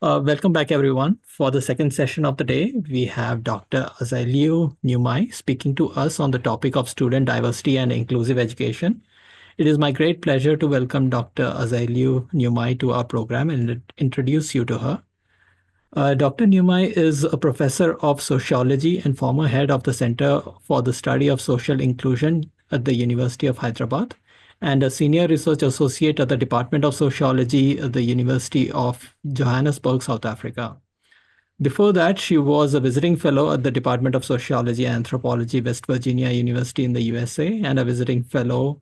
Welcome back, everyone. For the second session of the day, we have Dr. Ajailiu Niumai speaking to us on the topic of student diversity and inclusive education. It is my great pleasure to welcome Dr. Ajailiu Niumai to our program and introduce you to her. Dr. Niumai is a professor of sociology and former head of the Center for the Study of Social Inclusion at the University of Hyderabad, and a senior research associate at the Department of Sociology at the University of Johannesburg, South Africa. Before that, she was a visiting fellow at the Department of Sociology and Anthropology, West Virginia University in the USA, and a visiting fellow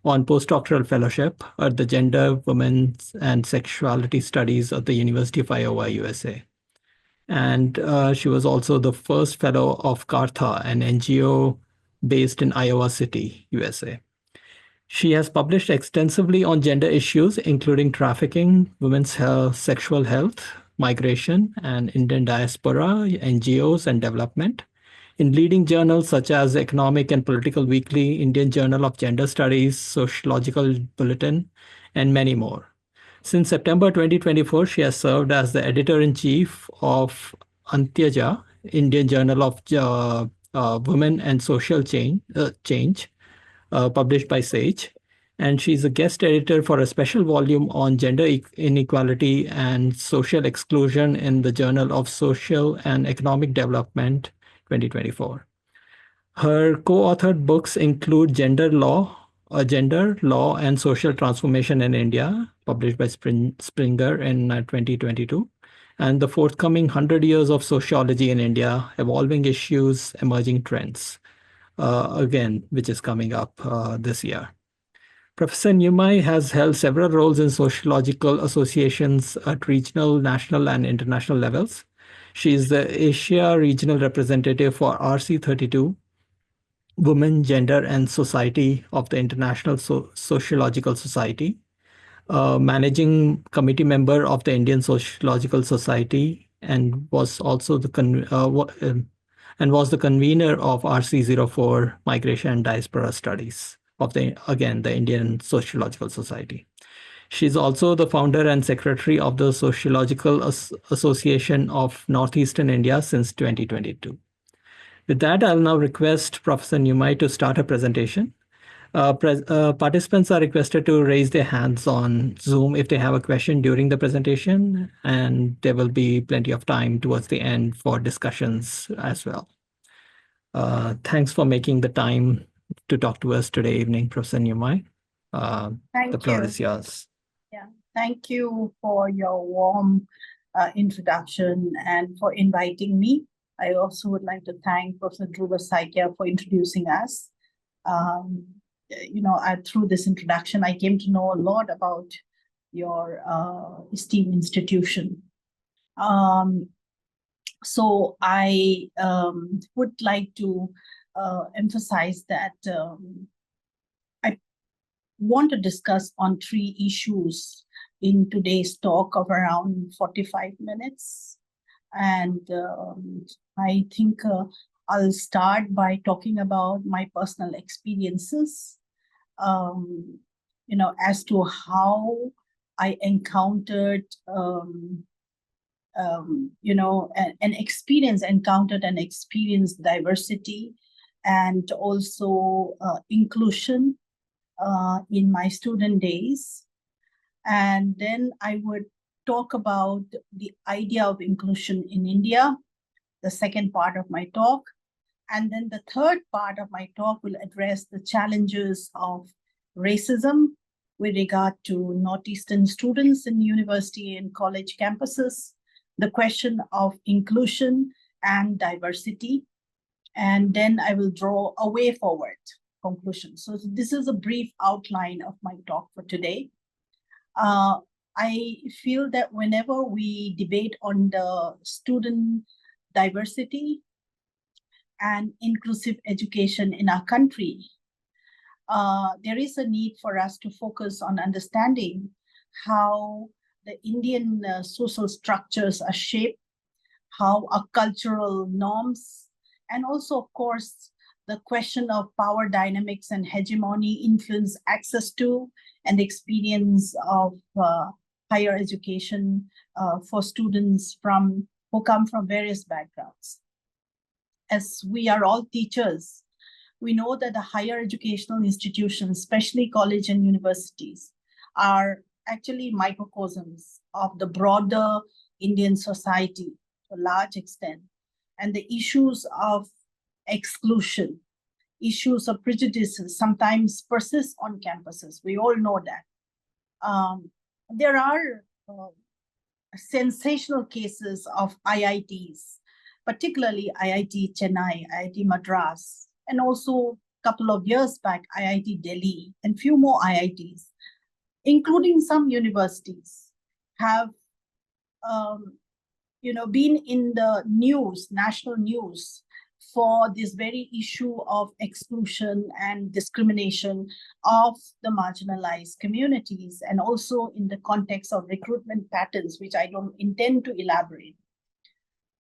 on postdoctoral fellowship at the Gender, Women's, and Sexuality Studies at the University of Iowa, USA. And she was also the first fellow of Kartha, an NGO based in Iowa City, USA. She has published extensively on gender issues, including trafficking, women's health, sexual health, migration, and Indian diaspora, NGOs, and development in leading journals such as Economic and Political Weekly, Indian Journal of Gender Studies, Sociological Bulletin, and many more. Since September 2024, she has served as the editor-in-chief of Antyaja, Indian Journal of Women and Social Change, published by Sage. And she's a guest editor for a special volume on gender inequality and social exclusion in the Journal of Social and Economic Development 2024. Her co-authored books include Gender, Law, and Social Transformation in India, published by Springer in 2022, and the forthcoming 100 Years of Sociology in India, Evolving Issues, Emerging Trends, again, which is coming up this year. Professor Niumai has held several roles in sociological associations at regional, national, and international levels. She is the Asia Regional Representative for RC32, Women, Gender, and Society of the International Sociological Society, managing committee member of the Indian Sociological Society, and was also the convener of RC04 Migration and Diaspora Studies of the Indian Sociological Society. She's also the founder and secretary of the Sociological Association of Northeastern India since 2022. With that, I'll now request Professor Niumai to start her presentation. Participants are requested to raise their hands on Zoom if they have a question during the presentation, and there will be plenty of time towards the end for discussions as well. Thanks for making the time to talk to us today evening, Professor Niumai. The floor is yours. Yeah, thank you for your warm introduction and for inviting me. I also would like to thank Professor Dhruva Saikia for introducing us. Through this introduction, I came to know a lot about your esteemed institution. So I would like to emphasize that I want to discuss on 3 issues in today's talk of around 45 minutes. And I think I'll start by talking about my personal experiences, as to how I encountered, encountered and experienced diversity and also inclusion in my student days. And then I would talk about the idea of inclusion in India, the second part of my talk. And then the third part of my talk will address the challenges of racism with regard to Northeastern students in university and college campuses, the question of inclusion and diversity. And then I will draw a way forward conclusion. So this is a brief outline of my talk for today. I feel that whenever we debate on the student diversity and inclusive education in our country, there is a need for us to focus on understanding how the Indian social structures are shaped, how our cultural norms, and also, of course, the question of power dynamics and hegemony influence access to and experience of higher education for students who come from various backgrounds. As we are all teachers, we know that the higher educational institutions, especially college and universities, are actually microcosms of the broader Indian society to a large extent. And the issues of exclusion, issues of prejudices sometimes persist on campuses. We all know that. There are sensational cases of IITs, particularly IIT Chennai, IIT Madras, and also a couple of years back, IIT Delhi, and few more IITs, including some universities, have been in the news, national news, for this very issue of exclusion and discrimination of the marginalized communities, and also in the context of recruitment patterns, which I don't intend to elaborate.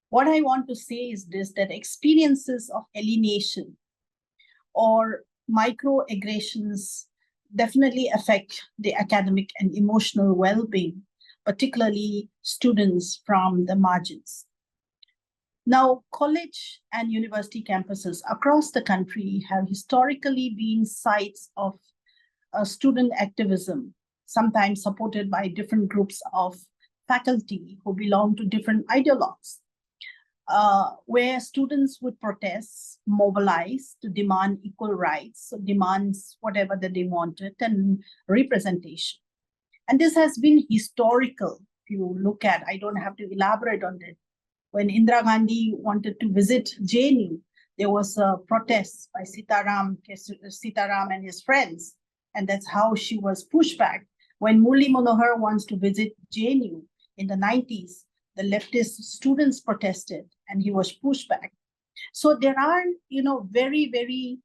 What I want to say is this, that experiences of alienation or microaggressions definitely affect the academic and emotional well-being, particularly students from the margins. Now, college and university campuses across the country have historically been sites of student activism, sometimes supported by different groups of faculty who belong to different ideologues, where students would protest, mobilize to demand equal rights, demands whatever that they wanted, and representation. And this has been historical. If you look at, I don't have to elaborate on it. When Indira Gandhi wanted to visit JNU, there was a protest by Sitaram and his friends, and that's how she was pushed back. When Murli Manohar wants to visit JNU in the 90s, the leftist students protested, and he was pushed back. So there are, very, very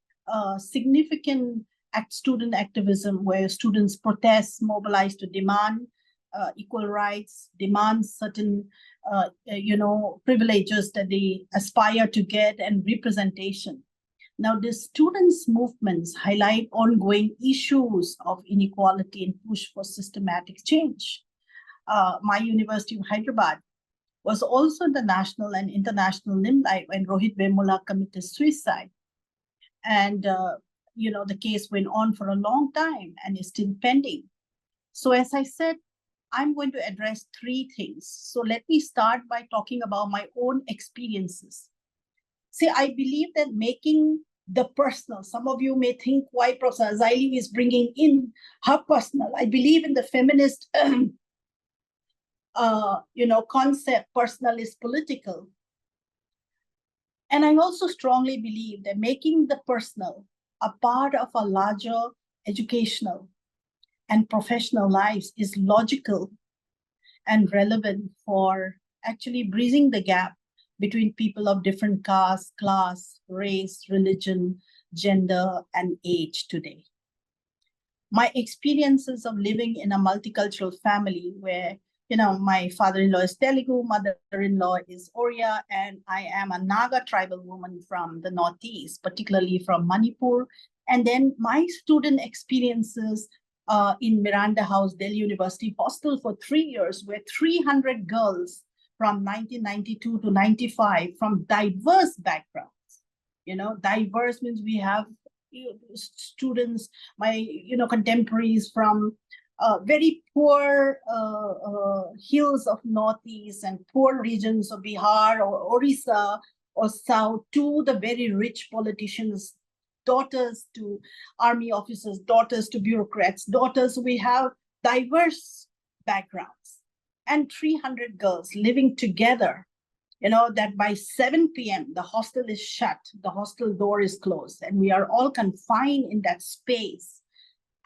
significant student activism where students protest, mobilize to demand equal rights, demand certain, privileges that they aspire to get, and representation. Now, the students' movements highlight ongoing issues of inequality and push for systematic change. My University of Hyderabad was also in the national and international limelight when Rohit Vemula committed suicide. And, the case went on for a long time and is still pending. So as I said, I'm going to address three things. So let me start by talking about my own experiences. See, I believe that making the personal, some of you may think why Professor Ajailiu is bringing in her personal. I believe in the feminist concept, personal is political. And I also strongly believe that making the personal a part of a larger educational and professional lives is logical and relevant for actually bridging the gap between people of different caste, class, race, religion, gender, and age today. My experiences of living in a multicultural family where my father-in-law is Telugu, mother-in-law is Oriya, and I am a Naga tribal woman from the Northeast, particularly from Manipur. And then my student experiences in Miranda House, Delhi University hostel for 3 years, where 300 girls from 1992 to 95 from diverse backgrounds. Diverse means we have students, my contemporaries from very poor hills of Northeast and poor regions of Bihar or Orissa or South, to the very rich politicians, daughters to army officers, daughters to bureaucrats, daughters. We have diverse backgrounds, and 300 girls living together, that by 7 p.m. the hostel is shut, the hostel door is closed, and we are all confined in that space.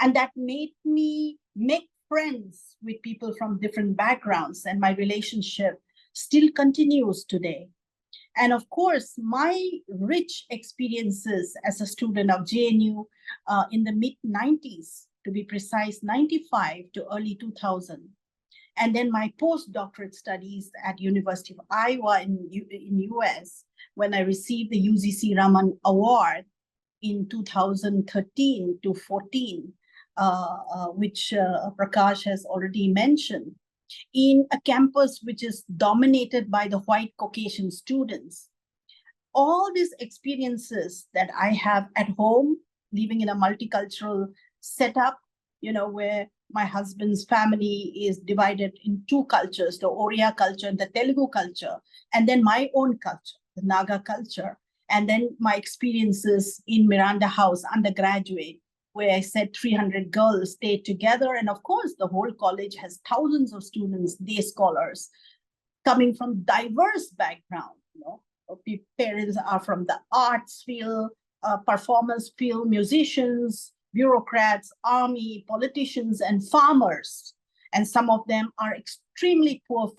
And that made me make friends with people from different backgrounds, and my relationship still continues today. And of course, my rich experiences as a student of JNU in the mid-90s, to be precise, 95 to early 2000, and then my postdoctorate studies at University of Iowa in US, when I received the UGC Raman Award in 2013 to 14, which Prakash has already mentioned. in a campus which is dominated by the white Caucasian students. All these experiences that I have at home, living in a multicultural setup, where my husband's family is divided in two cultures, the Oriya culture and the Telugu culture, and then my own culture, the Naga culture, and then my experiences in Miranda House, undergraduate, where I said 300 girls stayed together. And of course, the whole college has thousands of students, day scholars, coming from diverse backgrounds. Parents are from the arts field, performance field, musicians, bureaucrats, army, politicians, and farmers. And some of them are extremely poor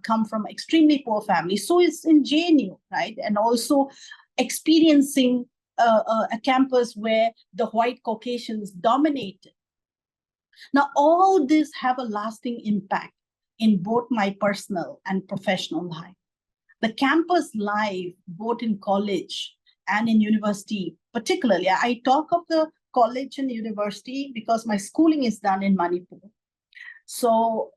come from extremely poor families. So it's in JNU, right? And also experiencing a campus where the white Caucasians dominated. Now, all this have a lasting impact in both my personal and professional life. The campus life, both in college and in university, particularly, I talk of the college and university because my schooling is done in Manipur. So,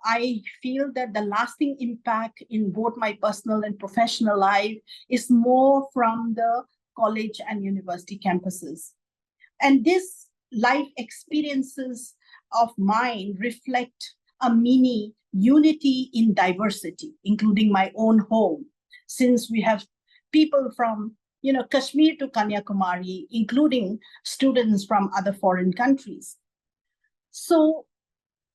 I feel that the lasting impact in both my personal and professional life is more from the college and university campuses. And this life experiences of mine reflect a mini unity in diversity, including my own home, since we have people from Kashmir to Kanyakumari, including students from other foreign countries. So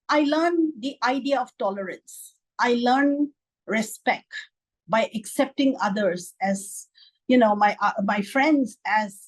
I learned the idea of tolerance. I learned respect by accepting others as my friends, as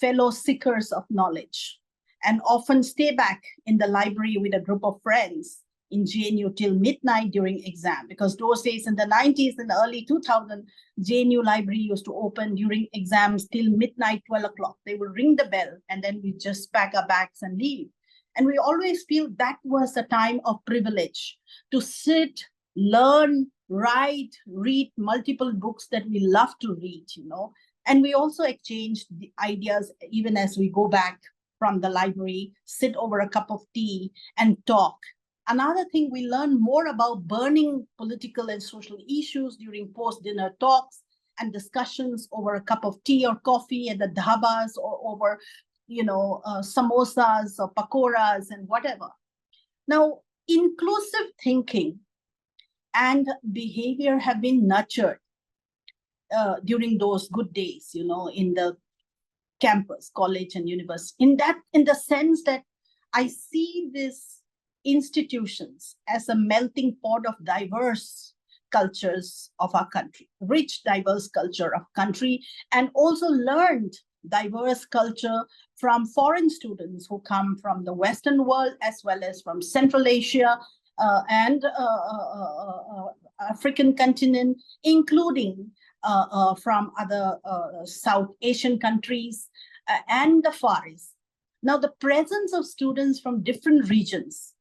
fellow seekers of knowledge, and often stay back in the library with a group of friends in JNU till midnight during exam, because those days in the 90s and the early 2000s, JNU library used to open during exams till midnight, 12 o'clock. They would ring the bell and then we just pack our bags and leave. And we always feel that was a time of privilege to sit, learn, write, read multiple books that we love to read, And we also exchanged the ideas even as we go back from the library, sit over a cup of tea and talk. Another thing, we learn more about burning political and social issues during post-dinner talks and discussions over a cup of tea or coffee at the dhabas or over, samosas or pakoras and whatever. Now, inclusive thinking and behavior have been nurtured during those good days, in the campus, college and university. In the sense that I see these institutions as a melting pot of diverse cultures of our country, rich, diverse culture of country, and also learned diverse culture from foreign students who come from the Western world as well as from Central Asia and African continent, including from other South Asian countries and the Far East. Now, the presence of students from different regions,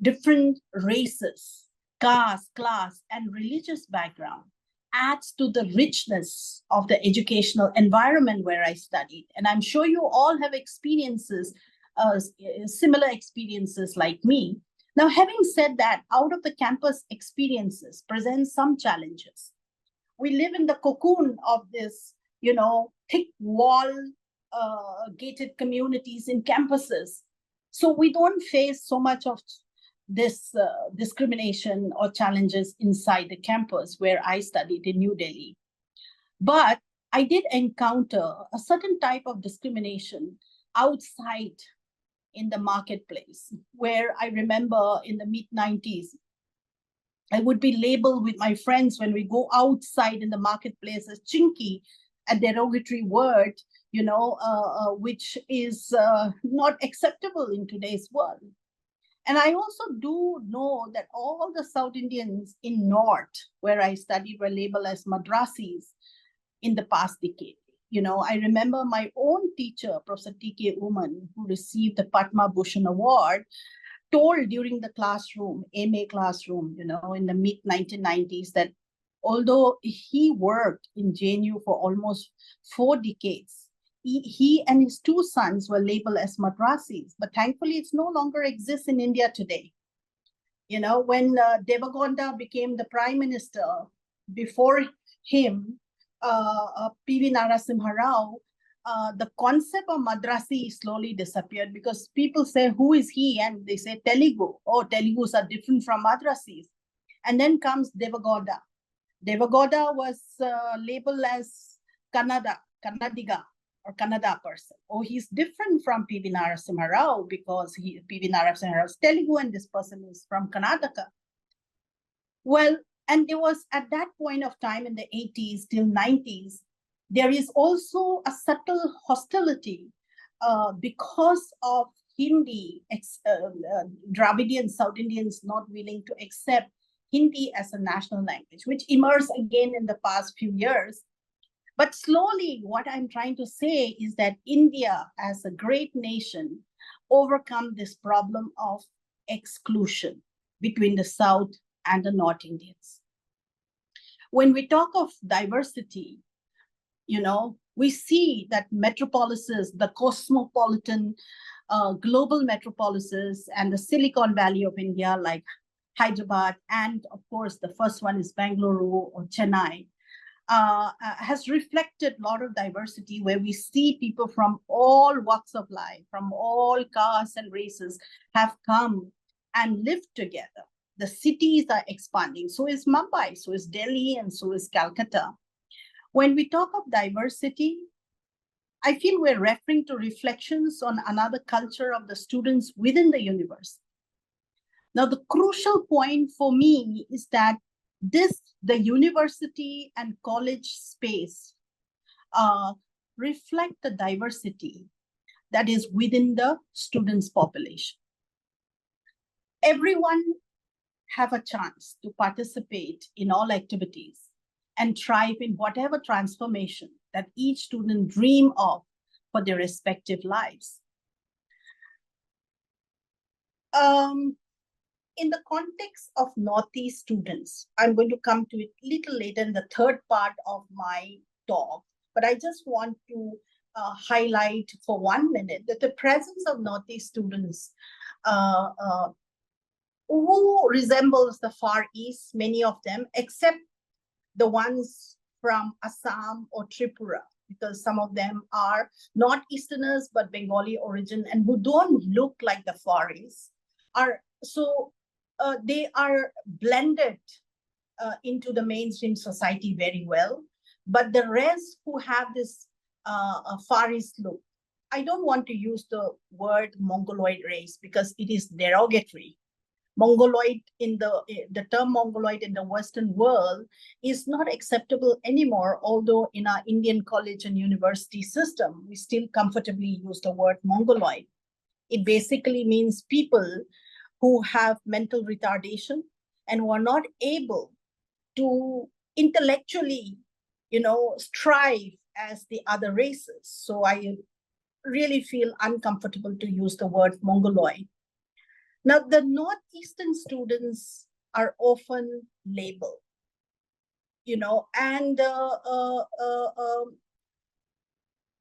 different races, caste, class, and religious background adds to the richness of the educational environment where I studied. And I'm sure you all have experiences, similar experiences like me. Now, having said that, out of the campus experiences present some challenges. We live in the cocoon of this, thick wall, gated communities in campuses. So we don't face so much of this discrimination or challenges inside the campus where I studied in New Delhi. But I did encounter a certain type of discrimination outside in the marketplace, where I remember in the mid-90s, I would be labeled with my friends when we go outside in the marketplace as chinky, a derogatory word, which is not acceptable in today's world. And I also do know that all the South Indians in North, where I studied, were labeled as Madrasis in the past decade. I remember my own teacher, Professor T.K. Uman, who received the Padma Bhushan Award, told during the classroom, MA classroom, in the mid-1990s, that although he worked in JNU for almost 4 decades, he and his 2 sons were labeled as Madrasis, but thankfully it's no longer exists in India today. You know, when Devagowda became the prime minister, before him, P.V. Narasimha Rao, the concept of Madrasi slowly disappeared because people say, who is he? And they say Telugu. Oh, Telugus are different from Madrasis. And then comes Devagowda. Devagowda was labeled as Kannadiga or Kannada person. Oh, he's different from P.V. Narasimha Rao because P.V. Narasimha Rao is Telugu and this person is from Karnataka. Well, and there was at that point of time in the 80s till 90s, there is also a subtle hostility because of Hindi, Dravidian South Indians not willing to accept Hindi as a national language, which emerged again in the past few years. But slowly, what I'm trying to say is that India, as a great nation, overcome this problem of exclusion between the South and the North Indians. When we talk of diversity, you know, we see that metropolises, the cosmopolitan global metropolises and the Silicon Valley of India, like Hyderabad, and of course, the first one is Bangalore or Chennai, has reflected a lot of diversity where we see people from all walks of life, from all castes and races have come and lived together. The cities are expanding. So is Mumbai, so is Delhi, and so is Calcutta. When we talk of diversity, I feel we're referring to reflections on another culture of the students within the university. Now, the crucial point for me is that the university and college space reflect the diversity that is within the students' population. Everyone have a chance to participate in all activities and thrive in whatever transformation that each student dream of for their respective lives. In the context of Northeast students, I'm going to come to it a little later in the third part of my talk, but I just want to highlight for 1 minute that the presence of Northeast students who resembles the Far East, many of them, except the ones from Assam or Tripura, because some of them are not Easterners, but Bengali origin and who don't look like the Far East, they are blended into the mainstream society very well. But the rest who have this Far East look, I don't want to use the word Mongoloid race because it is derogatory. Mongoloid the term Mongoloid in the Western world is not acceptable anymore, although in our Indian college and university system, we still comfortably use the word Mongoloid. It basically means people who have mental retardation and who are not able to intellectually, strive as the other races. So I really feel uncomfortable to use the word Mongoloid. Now, the Northeastern students are often labeled, and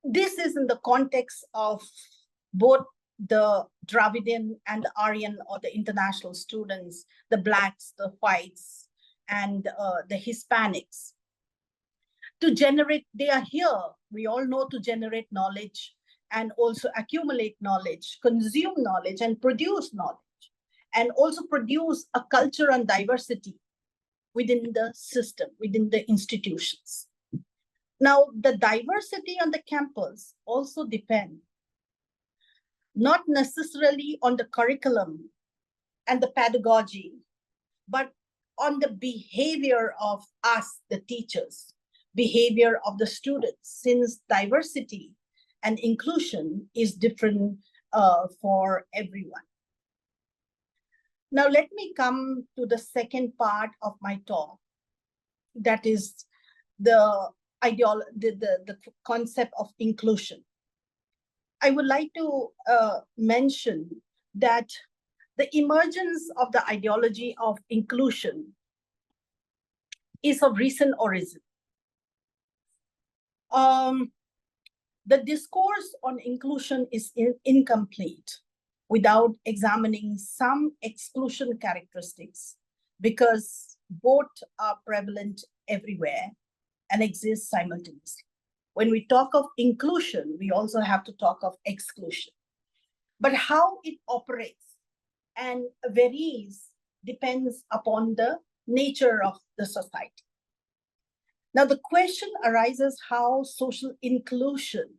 this is in the context of both the Dravidian and the Aryan or the international students, the Blacks, the Whites, and the Hispanics. They are here, we all know, to generate knowledge and also accumulate knowledge, consume knowledge, and produce knowledge, and also produce a culture and diversity within the system, within the institutions. Now, the diversity on the campus also depends not necessarily on the curriculum and the pedagogy, but on the behavior of us, the teachers, behavior of the students, since diversity and inclusion is different for everyone. Now, let me come to the second part of my talk, that is the concept of inclusion. I would like to mention that the emergence of the ideology of inclusion is of recent origin. The discourse on inclusion is incomplete without examining some exclusion characteristics, because both are prevalent everywhere and exist simultaneously. When we talk of inclusion, we also have to talk of exclusion. But how it operates and varies depends upon the nature of the society. Now, the question arises how social inclusion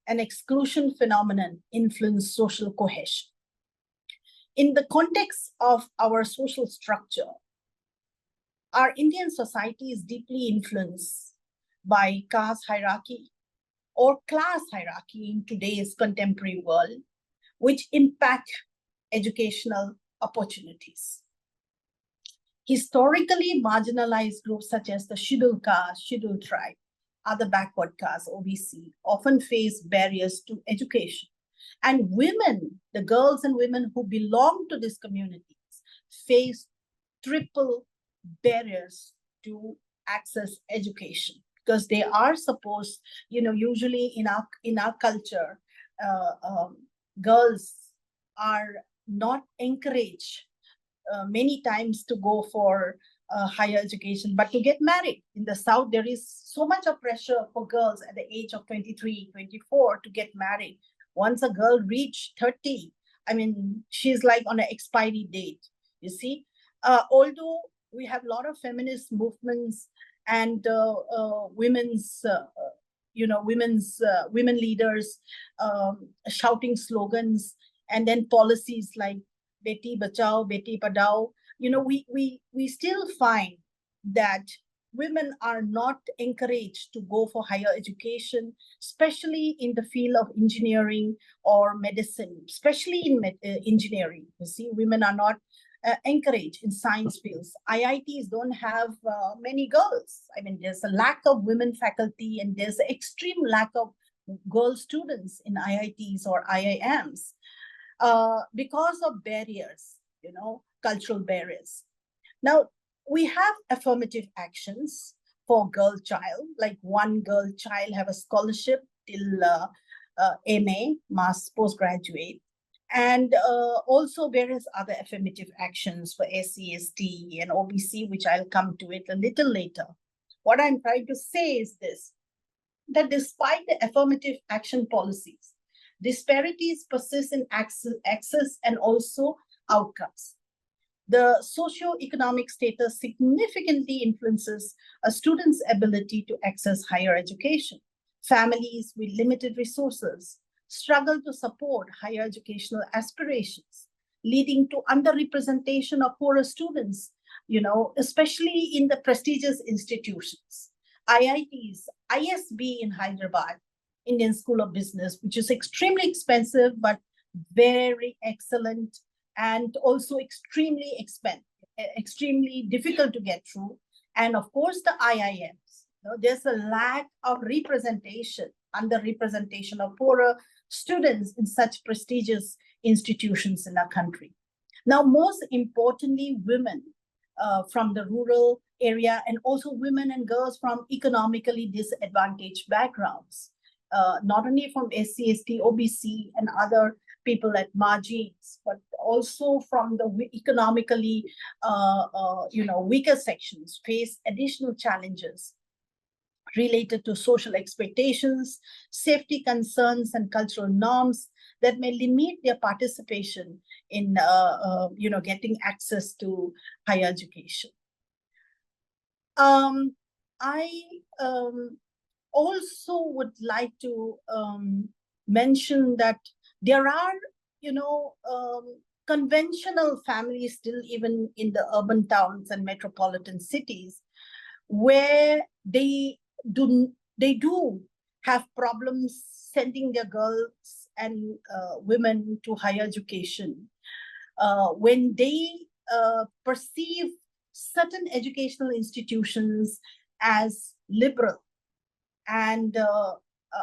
and exclusion phenomenon influence social cohesion. In the context of our social structure, our Indian society is deeply influenced by caste hierarchy or class hierarchy in today's contemporary world, which impact educational opportunities. Historically marginalized groups such as the scheduled caste, scheduled tribe, other backward castes, OBC, often face barriers to education. And women, the girls and women who belong to these communities, face triple barriers to access education, because they are supposed, usually in our culture, girls are not encouraged many times to go for higher education, but to get married. In the South, there is so much of pressure for girls at the age of 23, 24 to get married. Once a girl reaches 30, I mean, she's like on an expiry date, you see. Although we have a lot of feminist movements and women leaders shouting slogans, and then policies like Beti Bachao, Beti Padhao, we still find that women are not encouraged to go for higher education, especially in the field of engineering or medicine, especially in engineering. You see, women are not encouraged in science fields. IITs don't have many girls. I mean, there's a lack of women faculty, and there's an extreme lack of girl students in IITs or IIMs. Because of barriers, cultural barriers. Now, we have affirmative actions for girl child, like one girl child have a scholarship till MA, mass postgraduate, and also various other affirmative actions for SC, ST, and OBC, which I'll come to it a little later. What I'm trying to say is this, that despite the affirmative action policies, disparities persist in access and also outcomes. The socio-economic status significantly influences a student's ability to access higher education. Families with limited resources struggle to support higher educational aspirations, leading to underrepresentation of poorer students, especially in the prestigious institutions. IITs, ISB in Hyderabad, Indian School of Business, which is extremely expensive, but very excellent, and also extremely difficult to get through. And of course, the IIMs. There's a lack of representation, underrepresentation of poorer students in such prestigious institutions in our country. Now, most importantly, women from the rural area, and also women and girls from economically disadvantaged backgrounds, not only from SC, ST, OBC, and other people at margins, but also from the economically, weaker sections, face additional challenges related to social expectations, safety concerns, and cultural norms that may limit their participation in, getting access to higher education. I also would like to mention that there are, conventional families still even in the urban towns and metropolitan cities, where they do have problems sending their girls and women to higher education when they perceive certain educational institutions as liberal. And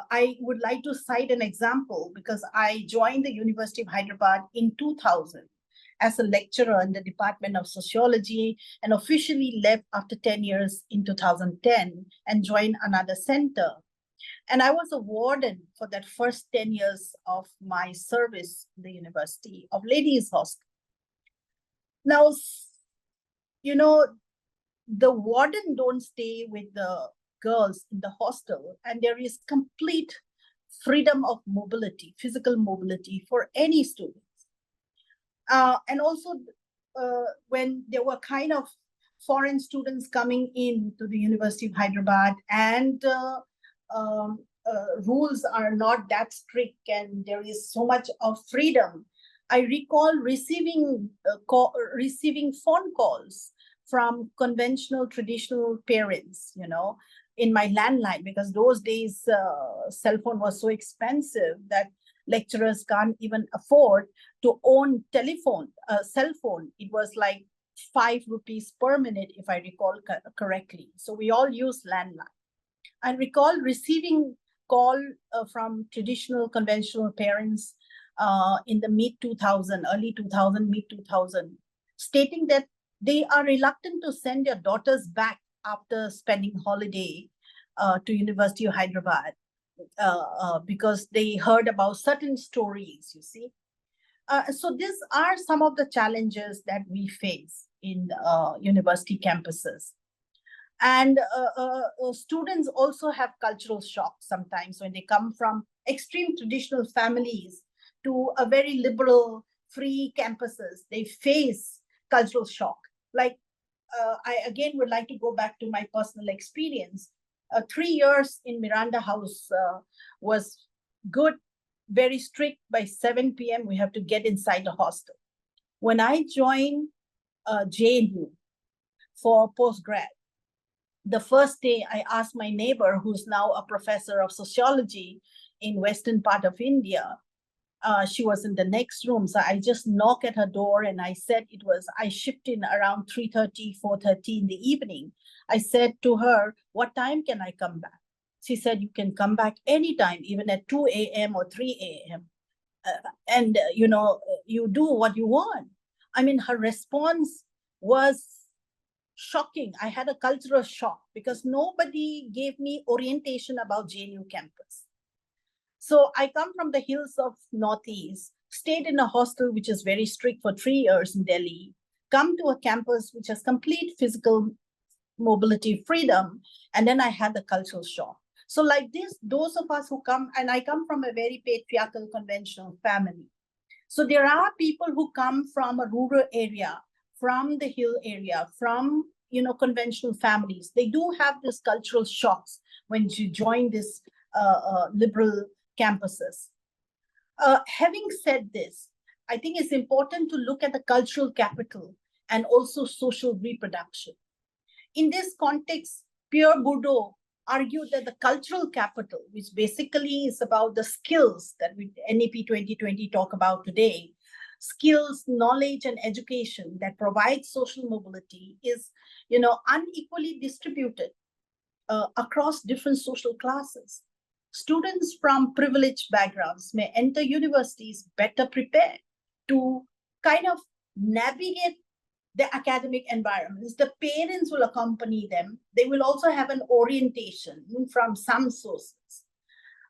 I would like to cite an example, because I joined the University of Hyderabad in 2000 as a lecturer in the Department of Sociology, and officially left after 10 years in 2010 and joined another center. And I was a warden for that first 10 years of my service in the University of Ladies Hostel. Now, you know, the warden don't stay with the girls in the hostel, and there is complete freedom of mobility, physical mobility for any students. And also, when there were kind of foreign students coming in to the University of Hyderabad, and rules are not that strict, and there is so much of freedom. I recall receiving phone calls from conventional, traditional parents, in my landline, because those days cell phone was so expensive that lecturers can't even afford to own cell phone. It was like 5 rupees per minute, if I recall correctly. So we all use landline. I recall receiving call from traditional, conventional parents in the early 2000, mid 2000, stating that they are reluctant to send their daughters back after spending holiday to University of Hyderabad because they heard about certain stories, you see. So these are some of the challenges that we face in university campuses. And students also have cultural shock sometimes when they come from extreme traditional families to a very liberal, free campuses. They face cultural shock. Like, I again would like to go back to my personal experience. 3 years in Miranda House was good, very strict. By 7 p.m., we have to get inside the hostel. When I joined JNU for postgrad, the first day I asked my neighbor, who's now a professor of sociology in western part of India, she was in the next room. So I just knocked at her door and I said I shipped in around 3:30, 4:30 in the evening. I said to her, what time can I come back? She said, you can come back anytime, even at 2 a.m. or 3 a.m. And you do what you want. I mean, her response was shocking. I had a cultural shock because nobody gave me orientation about JNU campus. So I come from the hills of Northeast, stayed in a hostel which is very strict for 3 years in Delhi, come to a campus which has complete physical mobility freedom, and then I had the cultural shock. So like this, those of us who come, and I come from a very patriarchal, conventional family. So there are people who come from a rural area, from the hill area, from conventional families. They do have this cultural shocks when you join this liberal campuses. Having said this, I think it's important to look at the cultural capital and also social reproduction. In this context, Pierre Bourdieu argued that the cultural capital, which basically is about the skills that we NEP 2020 talk about today, skills, knowledge, and education that provide social mobility, is unequally distributed across different social classes. Students from privileged backgrounds may enter universities better prepared to kind of navigate the academic environments. The parents will accompany them. They will also have an orientation from some sources.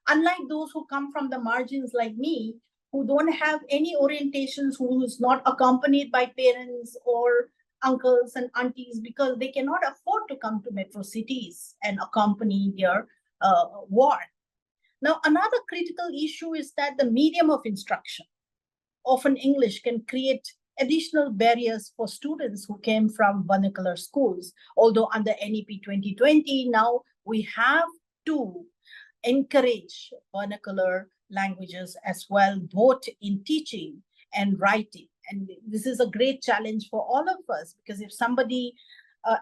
Unlike those who come from the margins like me, who don't have any orientations, who is not accompanied by parents or uncles and aunties because they cannot afford to come to metro cities and accompany their ward. Now, another critical issue is that the medium of instruction, often English, can create additional barriers for students who came from vernacular schools. Although under NEP 2020, now we have to encourage vernacular languages as well, both in teaching and writing. And this is a great challenge for all of us, because if somebody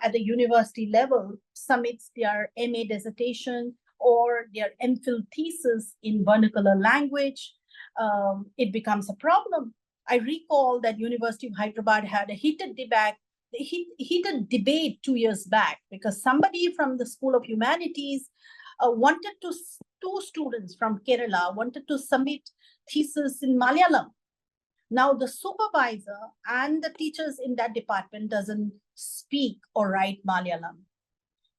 at the university level submits their MA dissertation or their MPhil thesis in vernacular language, it becomes a problem. I recall that University of Hyderabad had a heated debate 2 years back because somebody from the School of Humanities two students from Kerala wanted to submit thesis in Malayalam. Now the supervisor and the teachers in that department doesn't speak or write Malayalam.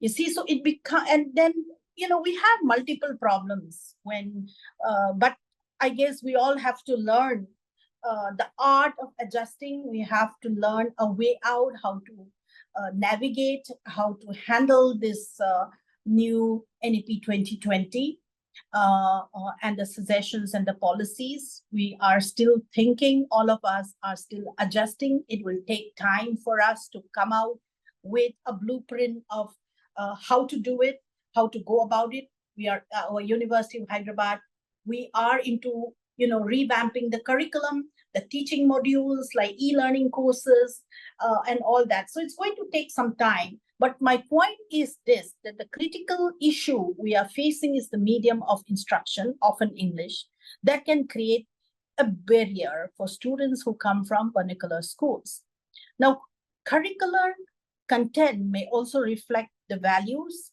You see, so it become, and then we have multiple problems but I guess we all have to learn the art of adjusting. We have to learn a way out, how to navigate, how to handle this new NEP 2020 and the suggestions and the policies. We are still thinking, all of us are still adjusting. It will take time for us to come out with a blueprint of how to do it, how to go about it. We are our University of Hyderabad. We are into revamping the curriculum, the teaching modules like e-learning courses, and all that. So it's going to take some time. But my point is this, that the critical issue we are facing is the medium of instruction, often English, that can create a barrier for students who come from vernacular schools. Now, curricular content may also reflect the values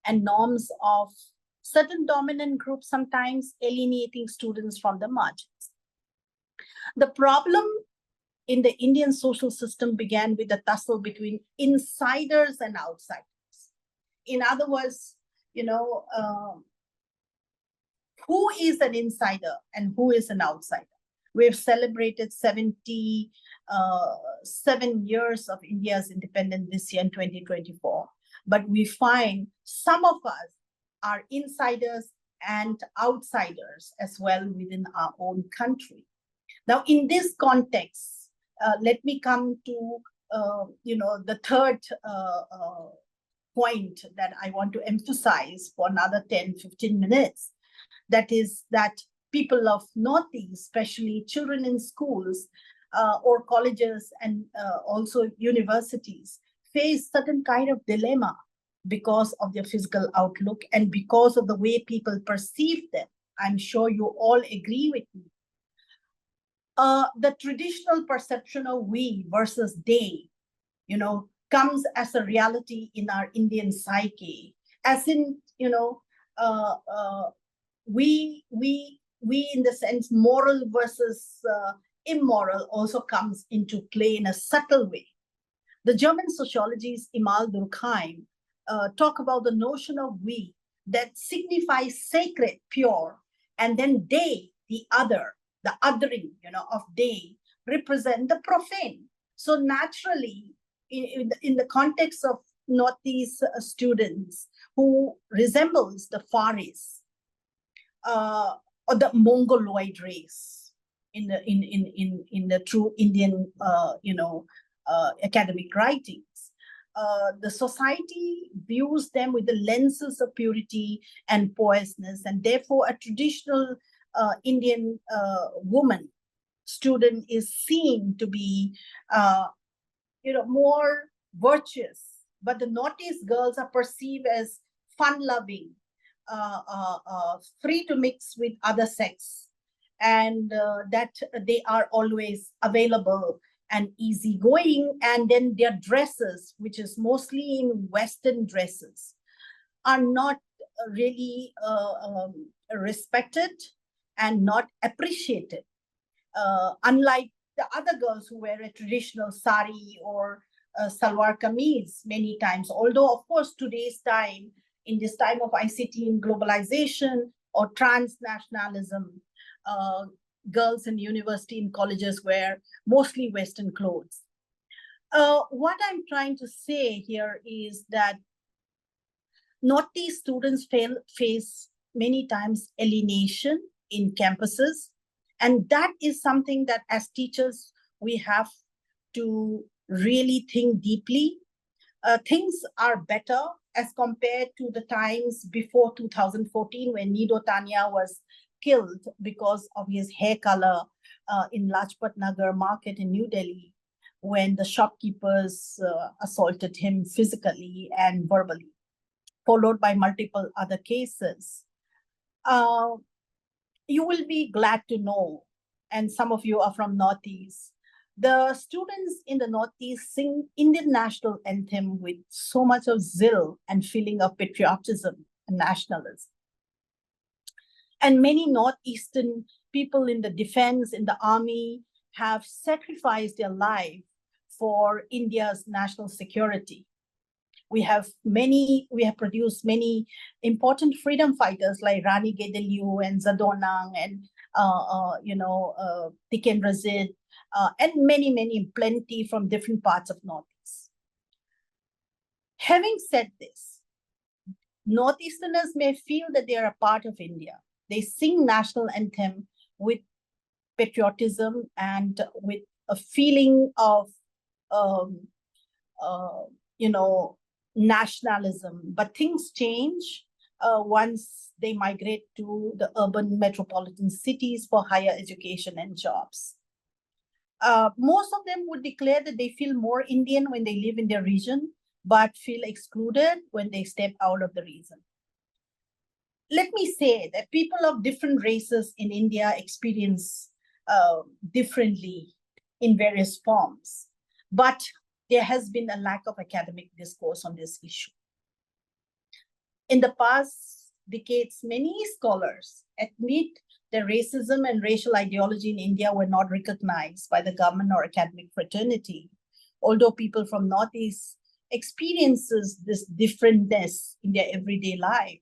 and norms of certain dominant groups, sometimes alienating students from the margins. The problem in the Indian social system began with a tussle between insiders and outsiders. In other words, who is an insider and who is an outsider? We've celebrated 77 years of India's independence this year in 2024. But we find some of us are insiders and outsiders as well within our own country. Now, in this context, let me come to the third point that I want to emphasize for another 10-15 minutes. That is that people of Northeast, especially children in schools or colleges and also universities, face certain kind of dilemma because of their physical outlook and because of the way people perceive them. I'm sure you all agree with me. The traditional perception of we versus they, comes as a reality in our Indian psyche, as in, we in the sense moral versus immoral also comes into play in a subtle way. The German sociologist Emil Durkheim talk about the notion of we that signifies sacred, pure, and then they, the other, the othering, of they represent the profane. So naturally, in the context of Northeast students who resembles the Far East or the Mongoloid race in the true Indian, academic writings, the society views them with the lenses of purity and poisonous, and therefore a traditional Indian woman student is seen to be, more virtuous, but the Northeast girls are perceived as fun-loving, free to mix with other sex, and that they are always available and easygoing, and then their dresses, which is mostly in Western dresses, are not really respected and not appreciated, unlike the other girls who wear a traditional sari or salwar kameez many times. Although, of course, today's time, in this time of ICT and globalization or transnationalism, girls in university and colleges wear mostly Western clothes. What I'm trying to say here is that Northeast students face many times alienation in campuses. And that is something that as teachers, we have to really think deeply. Things are better as compared to the times before 2014 when Nido Tanya was killed because of his hair color in Lajpat Nagar market in New Delhi, when the shopkeepers assaulted him physically and verbally, followed by multiple other cases. You will be glad to know, and some of you are from Northeast, the students in the Northeast sing Indian national anthem with so much of zeal and feeling of patriotism and nationalism. And many Northeastern people in the defense, in the army, have sacrificed their life for India's national security. We have produced many important freedom fighters like Rani Ajailiu and Zadonang and Tiken Razid, and many plenty from different parts of Northeast. Having said this, Northeasterners may feel that they are a part of India. They sing national anthem with patriotism and with a feeling of nationalism. But things change once they migrate to the urban metropolitan cities for higher education and jobs. Most of them would declare that they feel more Indian when they live in their region, but feel excluded when they step out of the region. Let me say that people of different races in India experience differently in various forms, but there has been a lack of academic discourse on this issue. In the past decades, many scholars admit that racism and racial ideology in India were not recognized by the government or academic fraternity, although people from Northeast experiences this differentness in their everyday life.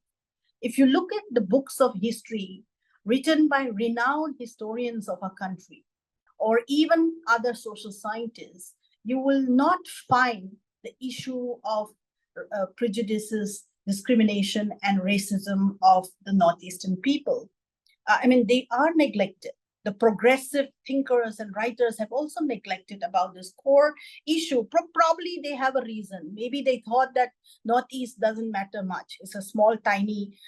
If you look at the books of history written by renowned historians of our country, or even other social scientists, you will not find the issue of prejudices, discrimination, and racism of the Northeastern people. They are neglected. The progressive thinkers and writers have also neglected about this core issue. Probably they have a reason. Maybe they thought that Northeast doesn't matter much. It's a small, tiny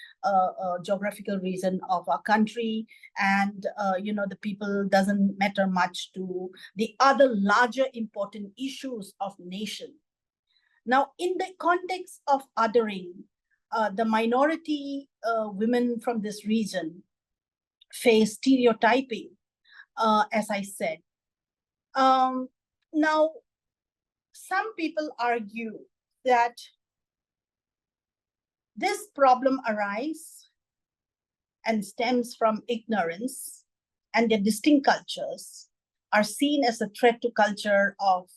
geographical region of our country, and the people doesn't matter much to the other larger important issues of nation. Now, in the context of othering, the minority women from this region face stereotyping, as I said. Now, some people argue that this problem arises and stems from ignorance, and their distinct cultures are seen as a threat to culture of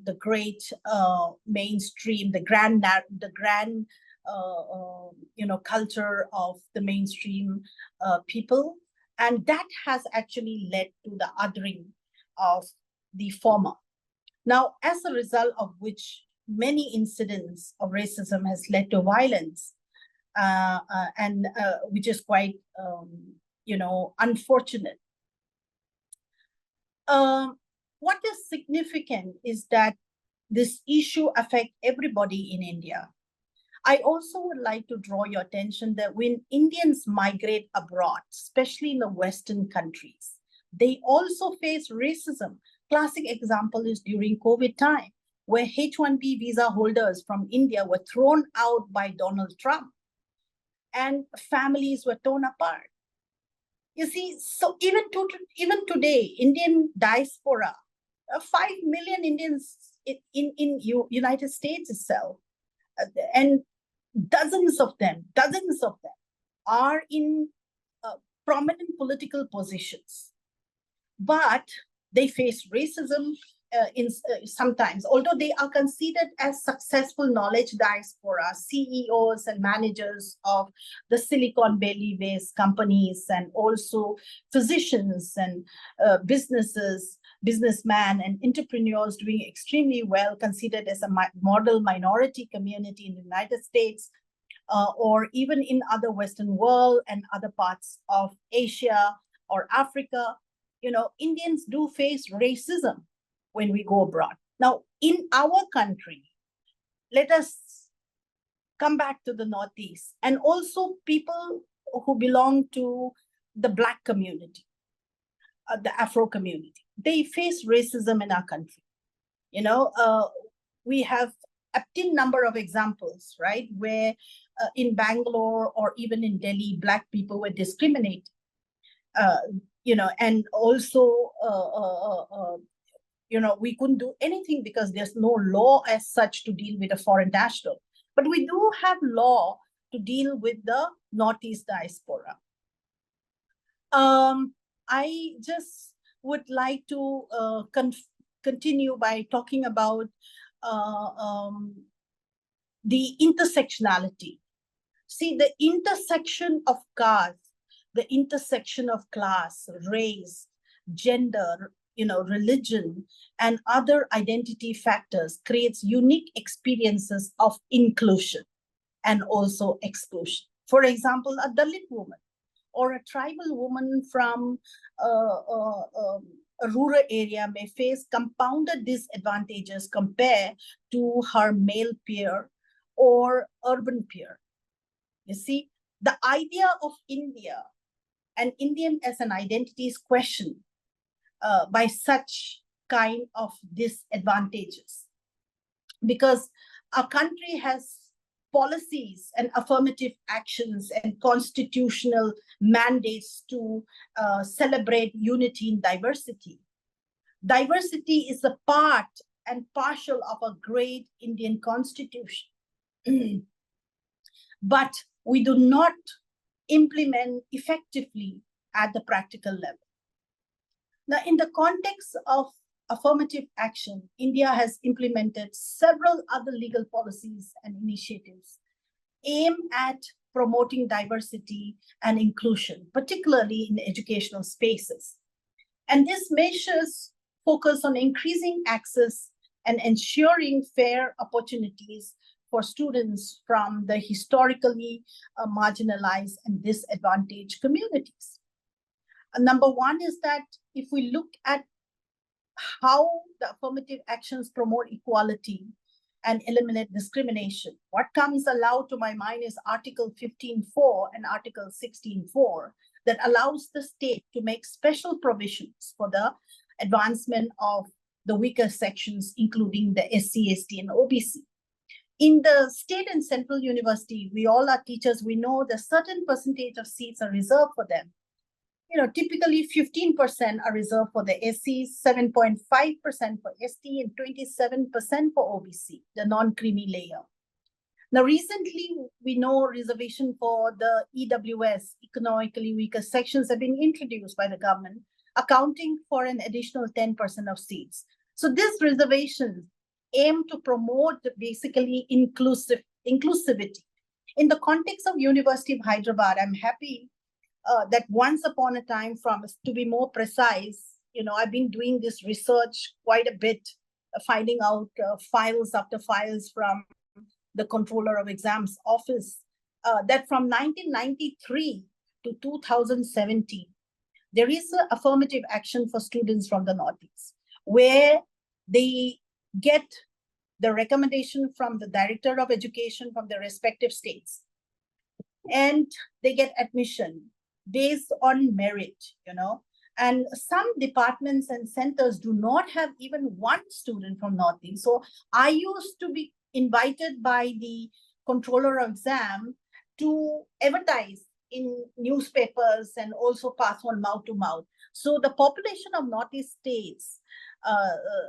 the great mainstream, the grand culture of the mainstream people. And that has actually led to the othering of the former. Now, as a result of which many incidents of racism has led to violence, and which is quite, unfortunate. What is significant is that this issue affects everybody in India. I also would like to draw your attention that when Indians migrate abroad, especially in the Western countries, they also face racism. Classic example is during COVID time, where H-1B visa holders from India were thrown out by Donald Trump, and families were torn apart. You see, so even today, Indian diaspora, 5 million Indians in United States itself, and dozens of them are in prominent political positions, but they face racism sometimes, although they are considered as successful knowledge diaspora, CEOs and managers of the Silicon Valley-based companies, and also physicians and businessmen and entrepreneurs doing extremely well, considered as a model minority community in the United States, or even in other Western world and other parts of Asia or Africa. Indians do face racism when we go abroad. Now, in our country, let us come back to the Northeast, and also people who belong to the Black community, the Afro community. They face racism in our country. We have a tin number of examples, right, where in Bangalore or even in Delhi, Black people were discriminated. And also, we couldn't do anything because there's no law as such to deal with a foreign national. But we do have law to deal with the Northeast diaspora. I just would like to continue by talking about the intersectionality. See, the intersection of caste, the intersection of class, race, gender, religion, and other identity factors creates unique experiences of inclusion and also exclusion. For example, a Dalit woman or a tribal woman from a rural area may face compounded disadvantages compared to her male peer or urban peer. You see, the idea of India and Indian as an identity is questioned by such kind of disadvantages, because our country has policies and affirmative actions and constitutional mandates to celebrate unity in diversity. Diversity is a part and partial of a great Indian constitution. But we do not implement effectively at the practical level. Now, in the context of affirmative action, India has implemented several other legal policies and initiatives aimed at promoting diversity and inclusion, particularly in educational spaces. And these measures focus on increasing access and ensuring fair opportunities for students from the historically marginalized and disadvantaged communities. Number one is that if we look at how the affirmative actions promote equality and eliminate discrimination, what comes aloud to my mind is Article 15.4 and Article 16.4 that allows the state to make special provisions for the advancement of the weaker sections, including the SC, ST, and OBC. In the state and central university, we all are teachers, we know that certain percentage of seats are reserved for them. Typically 15% are reserved for the SC, 7.5% for ST, and 27% for OBC, the non-creamy layer. Now, recently, we know reservation for the EWS, economically weaker sections, have been introduced by the government, accounting for an additional 10% of seats. So this reservation aim to promote basically inclusivity. In the context of University of Hyderabad, I'm happy that once upon a time, to be more precise, I've been doing this research quite a bit, finding out files after files from the Controller of Exams Office, that from 1993 to 2017, there is an affirmative action for students from the Northeast, where they get the recommendation from the Director of Education from the respective states, and they get admission based on merit, and some departments and centers do not have even one student from Northeast. So I used to be invited by the Controller of Exam to advertise in newspapers and also pass on mouth to mouth. So the population of Northeast states,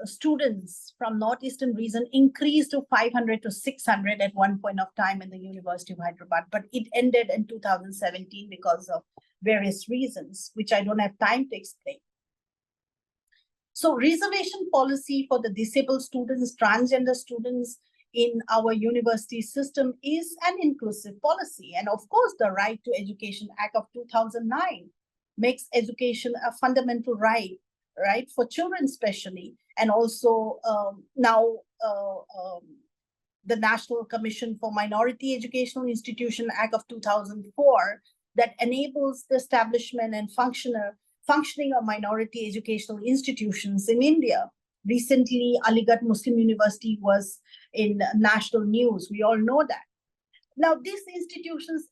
students from Northeastern region increased to 500 to 600 at one point of time in the University of Hyderabad, but it ended in 2017 because of various reasons, which I don't have time to explain. So reservation policy for the disabled students, transgender students in our university system is an inclusive policy. And of course, the Right to Education Act of 2009 makes education a fundamental right for children especially, and also now the National Commission for Minority Educational Institution Act of 2004 that enables the establishment and functioning of minority educational institutions in India. Recently, Aligarh Muslim University was in national news. We all know that. Now, these institutions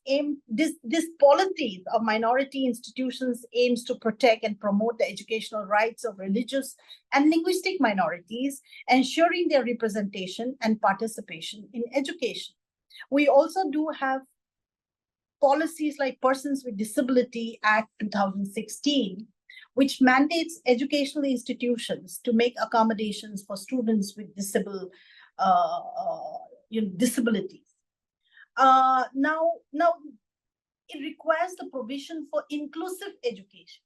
this policy of minority institutions aims to protect and promote the educational rights of religious and linguistic minorities, ensuring their representation and participation in education. We also do have policies like Persons with Disability Act 2016, which mandates educational institutions to make accommodations for students with disabilities. Now, it requires the provision for inclusive education,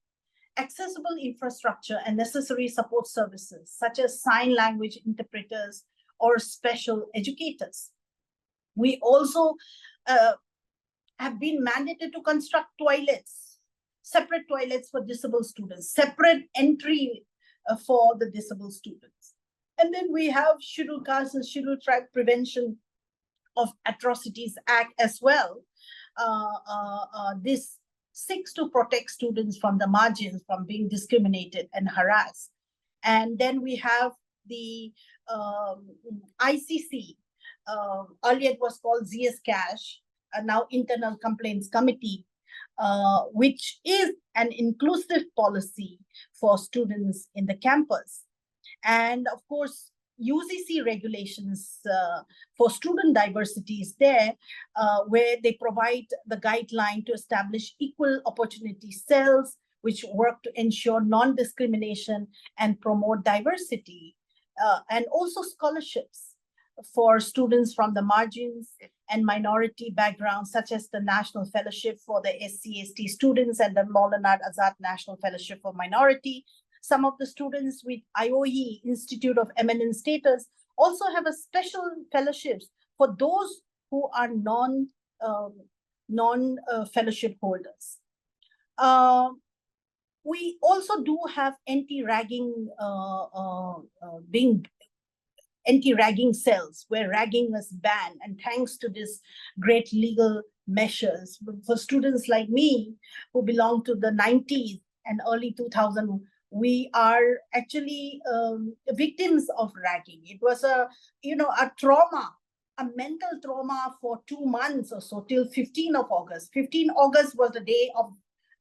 accessible infrastructure, and necessary support services, such as sign language interpreters or special educators. We also have been mandated to construct toilets, separate toilets for disabled students, separate entry for the disabled students. And then we have Scheduled Caste and Scheduled Tribe Prevention of Atrocities Act as well. This seeks to protect students from the margins, from being discriminated and harassed. And then we have the ICC, earlier it was called ZS Cash, now Internal Complaints Committee, which is an inclusive policy for students in the campus. And of course, UGC regulations for student diversity is there, where they provide the guideline to establish equal opportunity cells, which work to ensure non-discrimination and promote diversity, and also scholarships for students from the margins and minority backgrounds, such as the National Fellowship for the SC/ST students and the Maulana Azad National Fellowship for Minority. Some of the students with IOE, Institute of Eminent Status, also have a special fellowships for those who are non-fellowship holders. We also do have anti-ragging anti-ragging cells where ragging was banned, and thanks to this great legal measures for students like me who belong to the 90s and early 2000s, we are actually victims of ragging. It was a trauma, a mental trauma for 2 months or so, till 15 of August. 15 August was the day of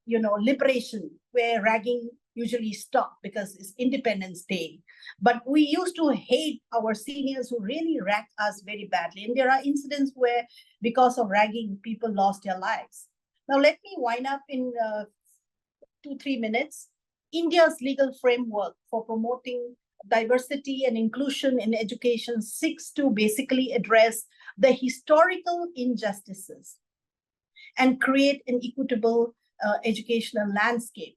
liberation, where ragging usually stopped because it's Independence Day. But we used to hate our seniors who really ragged us very badly. And there are incidents where, because of ragging, people lost their lives. Now, let me wind up in 2-3 minutes. India's legal framework for promoting diversity and inclusion in education seeks to basically address the historical injustices and create an equitable educational landscape.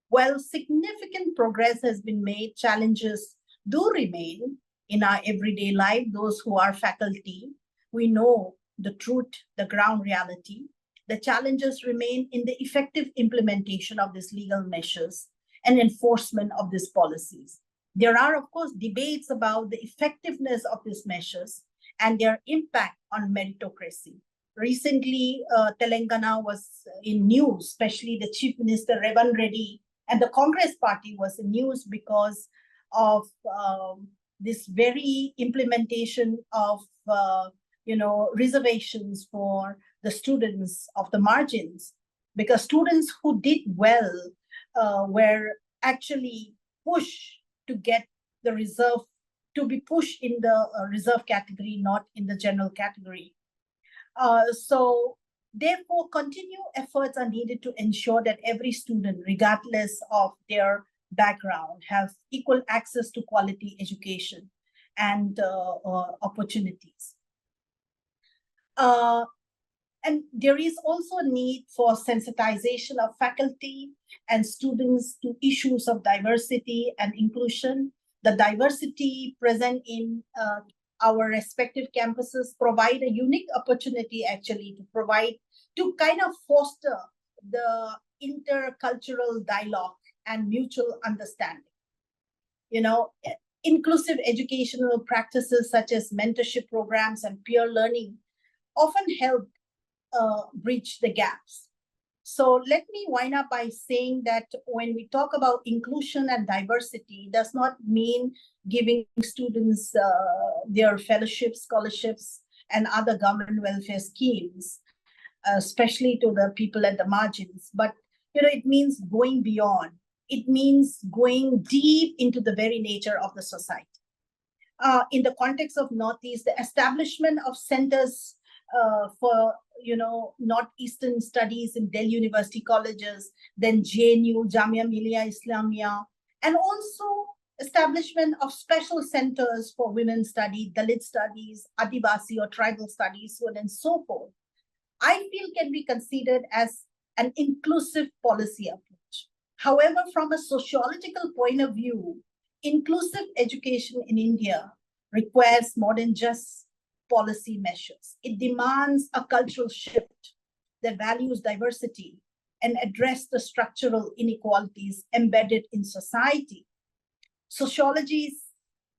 While significant progress has been made, challenges do remain in our everyday life. Those who are faculty, we know the truth, the ground reality. The challenges remain in the effective implementation of these legal measures and enforcement of these policies. There are, of course, debates about the effectiveness of these measures and their impact on meritocracy. Recently, Telangana was in news, especially the Chief Minister Revan Reddy and the Congress Party was in news because of this very implementation of reservations for the students of the margins, because students who did well were actually pushed to get the reserve, to be pushed in the reserve category, not in the general category. So therefore, continued efforts are needed to ensure that every student, regardless of their background, have equal access to quality education and opportunities. And there is also a need for sensitization of faculty and students to issues of diversity and inclusion. The diversity present in our respective campuses provide a unique opportunity actually to kind of foster the intercultural dialogue and mutual understanding. Inclusive educational practices such as mentorship programs and peer learning often help bridge the gaps. So let me wind up by saying that when we talk about inclusion and diversity, it does not mean giving students their fellowships, scholarships, and other government welfare schemes, especially to the people at the margins. But it means going beyond. It means going deep into the very nature of the society. In the context of Northeast, the establishment of centers for Northeastern studies in Delhi University colleges, then JNU, Jamia Millia Islamia, and also establishment of special centers for women's study, Dalit studies, Adivasi or tribal studies, so on and so forth, I feel can be considered as an inclusive policy approach. However, from a sociological point of view, inclusive education in India requires more than just policy measures. It demands a cultural shift that values diversity and address the structural inequalities embedded in society. Sociologists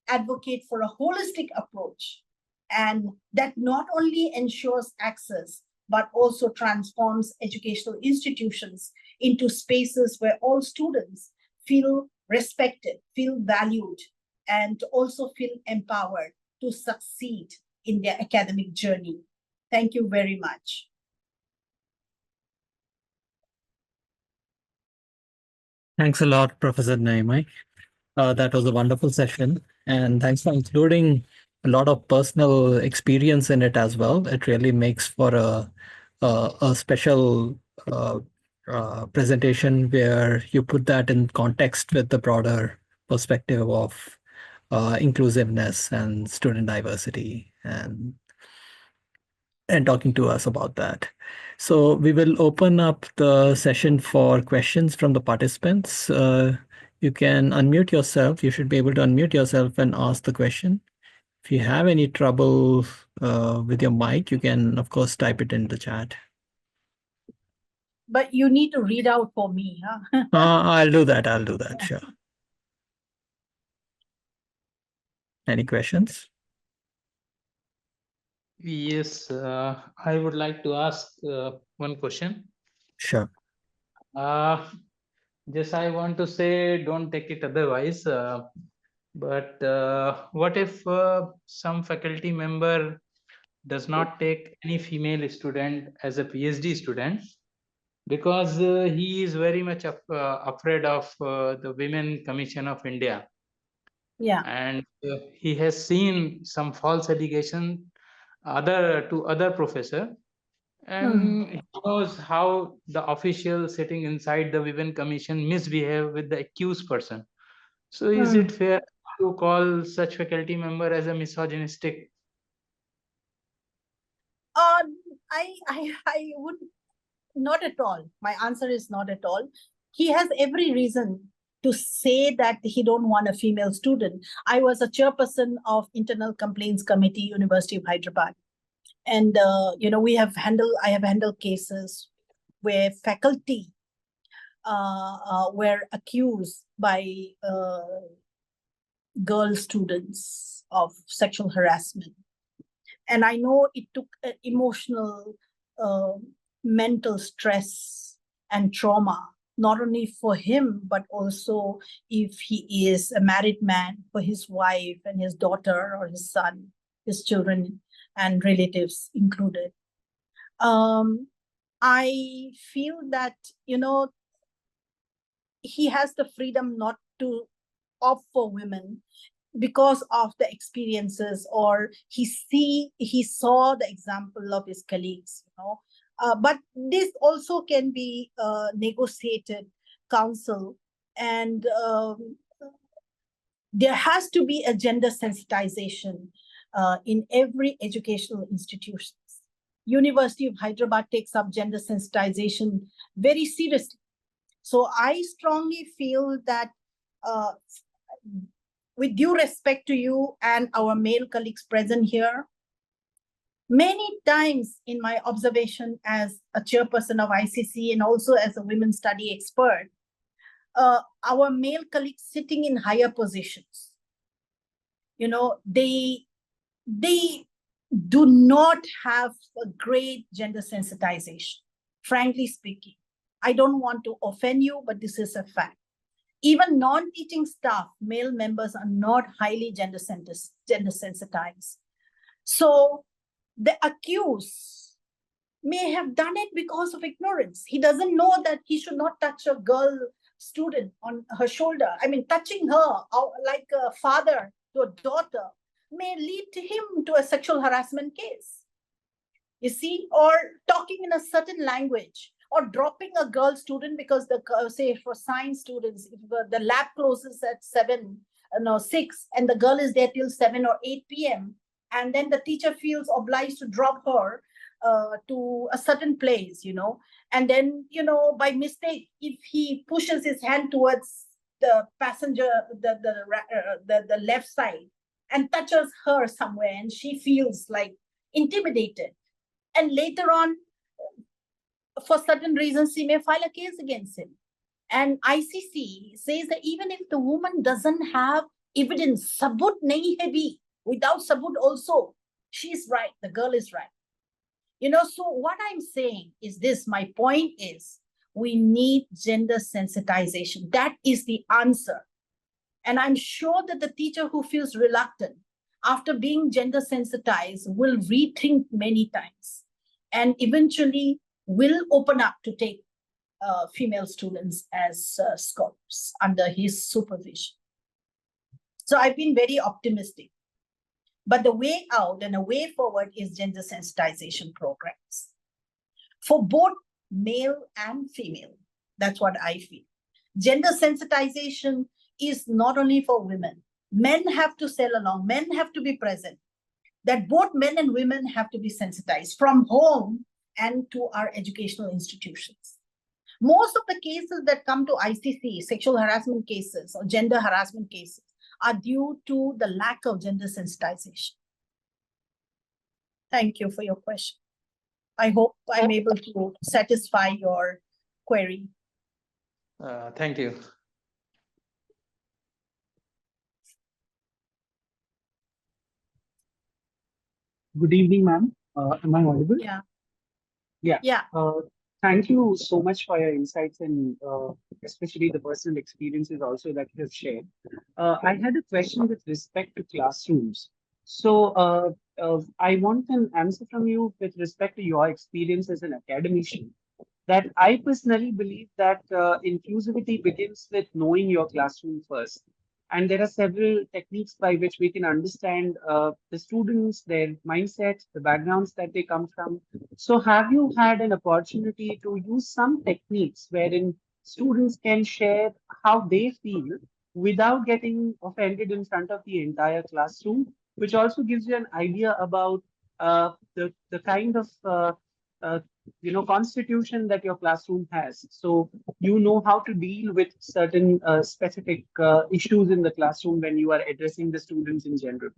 advocate for a holistic approach, and that not only ensures access, but also transforms educational institutions into spaces where all students feel respected, feel valued, and also feel empowered to succeed in their academic journey. Thank you very much. Thanks a lot, Professor Niumai. That was a wonderful session. And thanks for including a lot of personal experience in it as well. It really makes for a special presentation where you put that in context with the broader perspective of inclusiveness and student diversity and talking to us about that. So we will open up the session for questions from the participants. You can unmute yourself. You should be able to unmute yourself and ask the question. If you have any trouble with your mic, you can, of course, type it in the chat. But you need to read out for me, huh? I'll do that. I'll do that. Sure. Any questions? Yes, I would like to ask one question. Sure. Just I want to say, don't take it otherwise. But what if some faculty member does not take any female student as a PhD student because he is very much afraid of the Women Commission of India. Yeah. And he has seen some false allegation to other professor, and he knows how the official sitting inside the Women Commission misbehave with the accused person. So is it fair to call such faculty member as a misogynistic? I would not at all. My answer is not at all. He has every reason to say that he don't want a female student. I was a chairperson of Internal Complaints Committee, University of Hyderabad. And, I have handled cases where faculty were accused by girl students of sexual harassment. And I know it took emotional, mental stress and trauma, not only for him, but also if he is a married man, for his wife and his daughter or his son, his children and relatives included. I feel that, he has the freedom not to opt for women because of the experiences, or he saw the example of his colleagues, but this also can be negotiated counsel, and there has to be a gender sensitization in every educational institution. University of Hyderabad takes up gender sensitization very seriously. So I strongly feel that with due respect to you and our male colleagues present here, many times in my observation as a chairperson of ICC and also as a women's study expert, our male colleagues sitting in higher positions, they do not have a great gender sensitization, frankly speaking. I don't want to offend you, but this is a fact. Even non-teaching staff, male members are not highly gender sensitized. So the accused may have done it because of ignorance. He doesn't know that he should not touch a girl student on her shoulder. I mean, touching her like a father to a daughter may lead to him to a sexual harassment case. You see, or talking in a certain language, or dropping a girl student because say for science students, if the lab closes at 6, and the girl is there till 7 or 8 p.m. and then the teacher feels obliged to drop her to a certain place, and then, by mistake, if he pushes his hand towards the passenger, the left side, and touches her somewhere, and she feels like intimidated. And later on, for certain reasons, she may file a case against him. And ICC says that even if the woman doesn't have evidence, sabut nahi hai bhi, without sabut also, she's right, the girl is right. So what I'm saying is this, my point is, we need gender sensitization. That is the answer. And I'm sure that the teacher who feels reluctant after being gender sensitized will rethink many times and eventually will open up to take female students as scholars under his supervision. So I've been very optimistic. But the way out and a way forward is gender sensitization programs for both male and female. That's what I feel. Gender sensitization is not only for women. Men have to sell along. Men have to be present. That both men and women have to be sensitized from home and to our educational institutions. Most of the cases that come to ICC, sexual harassment cases or gender harassment cases, are due to the lack of gender sensitization. Thank you for your question. I hope I'm able to satisfy your query. Thank you. Good evening, ma'am. Am I audible? Yeah. Yeah. Yeah. Thank you so much for your insights and especially the personal experiences also that you have shared. I had a question with respect to classrooms. So I want an answer from you with respect to your experience as an academician. That I personally believe that inclusivity begins with knowing your classroom first. And there are several techniques by which we can understand the students, their mindsets, the backgrounds that they come from. So have you had an opportunity to use some techniques wherein students can share how they feel without getting offended in front of the entire classroom, which also gives you an idea about the kind of uh, constitution that your classroom has, so you know how to deal with certain specific issues in the classroom when you are addressing the students in general.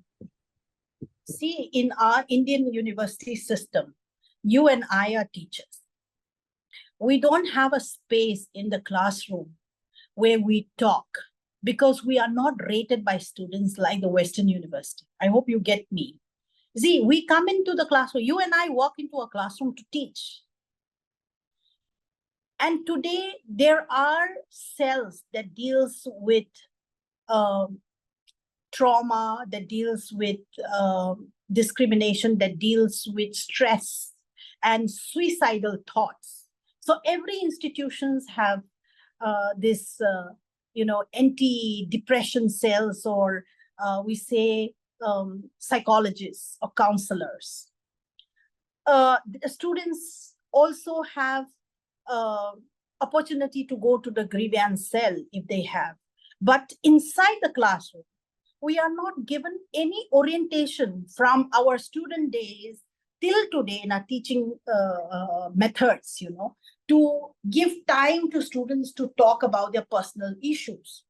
See, in our Indian university system, you and I are teachers. We don't have a space in the classroom where we talk because we are not rated by students like the Western University. I hope you get me. See, we come into the classroom, you and I walk into a classroom to teach. And today there are cells that deals with trauma, that deals with discrimination, that deals with stress and suicidal thoughts. So every institutions have this, anti-depression cells, or we say psychologists or counselors. The students also have opportunity to go to the grievance cell if they have. But inside the classroom, we are not given any orientation from our student days till today in our teaching methods, to give time to students to talk about their personal issues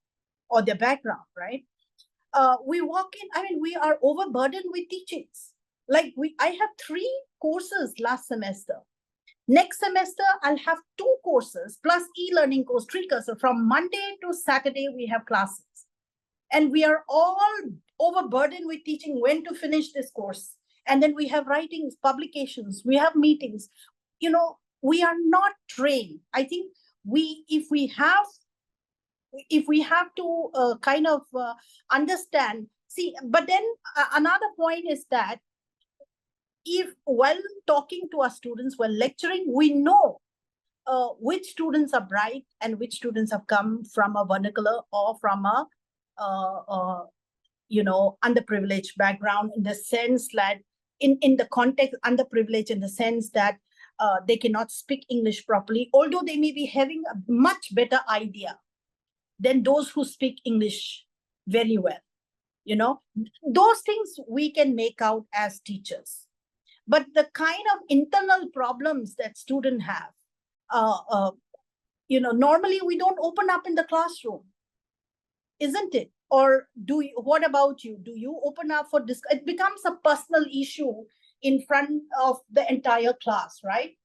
or their background, right? We walk in, we are overburdened with teachings. Like I have 3 courses last semester. Next semester, I'll have 2 courses plus e-learning course, 3 courses. From Monday to Saturday, we have classes. And we are all overburdened with teaching when to finish this course. And then we have writings, publications, we have meetings. We are not trained. I think if we have to kind of understand, but then another point is that if while talking to our students, while lecturing, we know which students are bright and which students have come from a vernacular or from a underprivileged background, in the sense that in the context underprivileged in the sense that they cannot speak English properly, although they may be having a much better idea than those who speak English very well. Those things we can make out as teachers. But the kind of internal problems that students have, normally we don't open up in the classroom, isn't it? Or what about you? Do you open up for this? It becomes a personal issue in front of the entire class, right?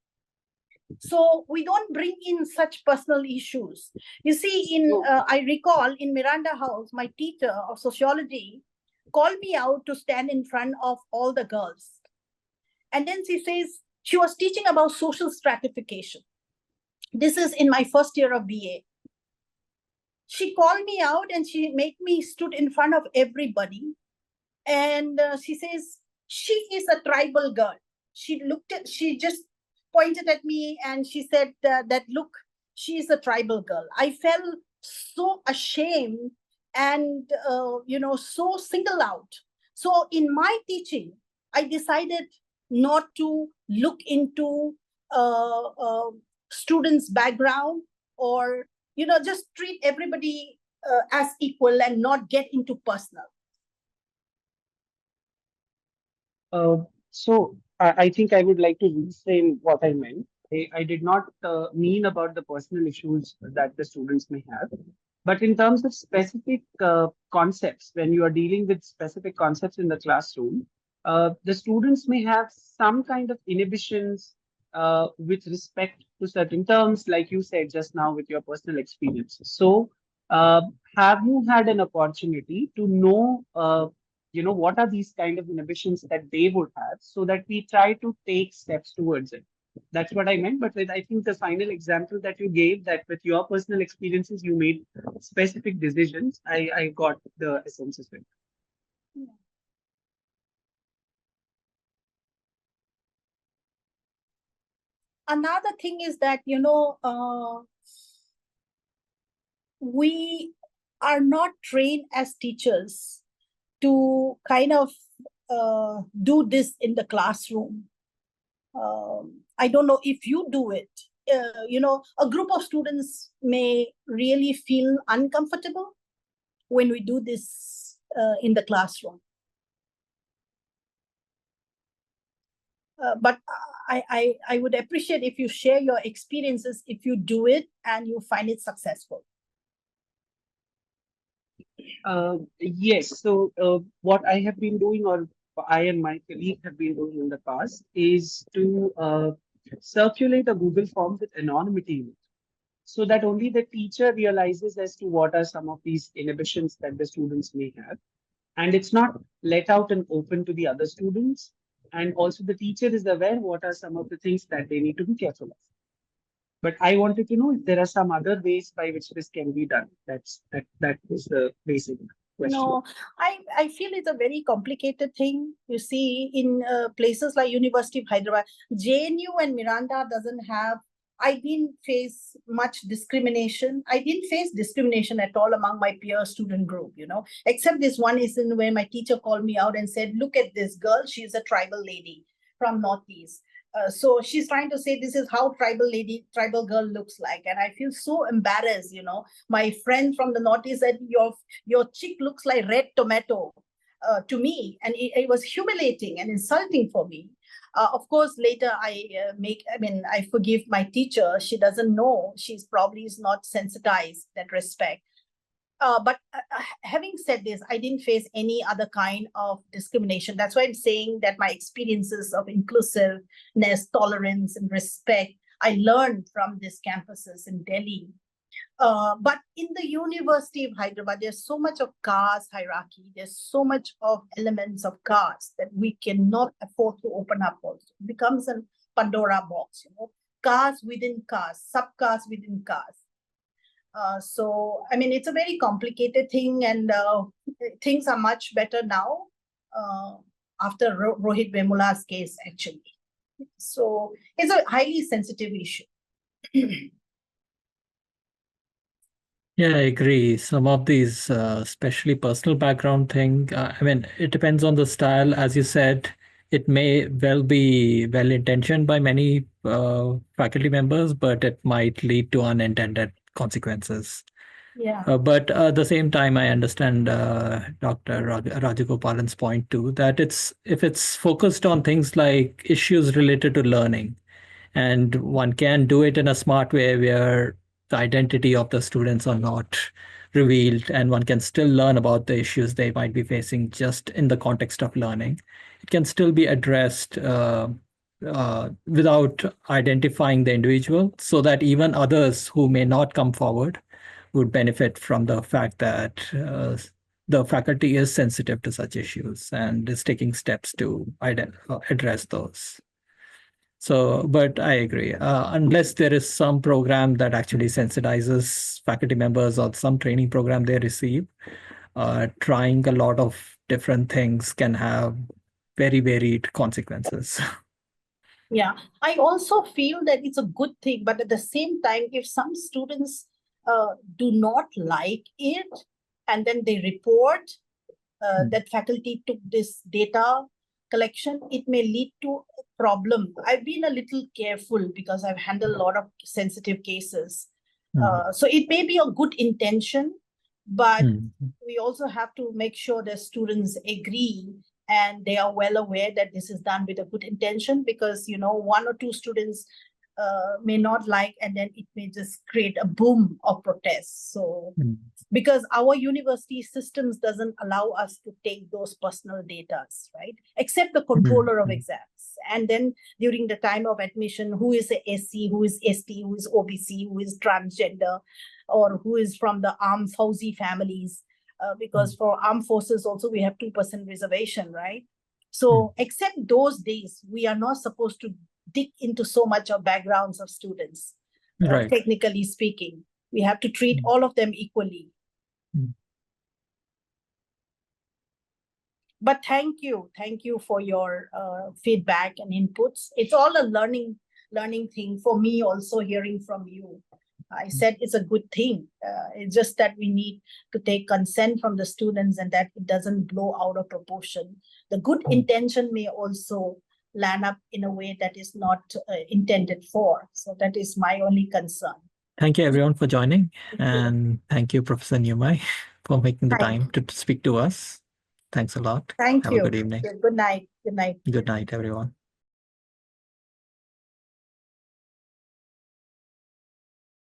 So we don't bring in such personal issues. You see, I recall in Miranda House, my teacher of sociology called me out to stand in front of all the girls. And then she says, she was teaching about social stratification. This is in my first year of BA. She called me out and she made me stood in front of everybody. And she says, she is a tribal girl. She just pointed at me and she said that, look, she is a tribal girl. I felt so ashamed and, so singled out. So in my teaching, I decided not to look into students' background or, just treat everybody as equal and not get into personal. So I think I would like to reframe what I meant. I did not mean about the personal issues that the students may have, but in terms of specific concepts, when you are dealing with specific concepts in the classroom, the students may have some kind of inhibitions with respect to certain terms, like you said just now with your personal experience. So, have you had an opportunity to know what are these kind of inhibitions that they would have so that we try to take steps towards it? That's what I meant. But I think the final example that you gave, that with your personal experiences, you made specific decisions, I got the essence of it. Another thing is that, we are not trained as teachers to kind of do this in the classroom. I don't know if you do it. A group of students may really feel uncomfortable when we do this in the classroom. But I would appreciate if you share your experiences if you do it and you find it successful. Yes. So what I have been doing, or I and my colleague have been doing in the past, is to circulate a Google form with anonymity in it, so that only the teacher realizes as to what are some of these inhibitions that the students may have. And it's not let out and open to the other students. And also the teacher is aware what are some of the things that they need to be careful of. But I wanted to know if there are some other ways by which this can be done. That is the basic question. No, I feel it's a very complicated thing. You see, in places like University of Hyderabad, JNU and Miranda doesn't have. I didn't face much discrimination. I didn't face discrimination at all among my peer student group, except this one incident where my teacher called me out and said, look at this girl. She's a tribal lady from Northeast. So she's trying to say this is how tribal girl looks like. And I feel so embarrassed, My friend from the Northeast said, your chick looks like red tomato to me. And it was humiliating and insulting for me. Of course, later I forgive my teacher. She doesn't know. She's probably is not sensitized that respect. But having said this, I didn't face any other kind of discrimination. That's why I'm saying that my experiences of inclusiveness, tolerance, and respect, I learned from these campuses in Delhi. But in the University of Hyderabad, there's so much of caste hierarchy. There's so much of elements of caste that we cannot afford to open up also. It becomes a Pandora box, caste within caste, subcaste within caste. So, it's a very complicated thing, and things are much better now after Rohit Vemula's case, actually. So, it's a highly sensitive issue. Yeah, I agree. Some of these, especially personal background thing, it depends on the style. As you said, it may well be well-intentioned by many faculty members, but it might lead to unintended consequences. Yeah. But at the same time, I understand Dr. Rajagopalan's point too, that if it's focused on things like issues related to learning, and one can do it in a smart way where the identity of the students are not revealed and one can still learn about the issues they might be facing just in the context of learning. It can still be addressed without identifying the individual, so that even others who may not come forward would benefit from the fact that the faculty is sensitive to such issues and is taking steps to address those. So, but I agree, unless there is some program that actually sensitizes faculty members or some training program they receive, trying a lot of different things can have very varied consequences. Yeah, I also feel that it's a good thing, but at the same time, if some students do not like it and then they report that faculty took this data collection, it may lead to a problem. I've been a little careful because I've handled a lot of sensitive cases. So it may be a good intention, but we also have to make sure that students agree and they are well aware that this is done with a good intention, because, you know, one or two students may not like, and then it may just create a boom of protests. So because our university systems doesn't allow us to take those personal data, right? Except the controller of exams. And then during the time of admission, who is a SC, who is ST, who is OBC, who is transgender, or who is from the armed Fauzi families. Because for armed forces also we have 2% reservation, right? So except those days, we are not supposed to dig into so much of backgrounds of students, Right. technically speaking. We have to treat all of them equally. But thank you for your feedback and inputs. It's all a learning thing for me also, hearing from you. I said it's a good thing. It's just that we need to take consent from the students and that it doesn't blow out of proportion. The good intention may also land up in a way that is not intended for. So that is my only concern. Thank you everyone for joining. And thank you, Professor Niumai, for making the time to speak to us. Thanks a lot. Thank Have you. a good evening. Good night. Good night. Good night, everyone.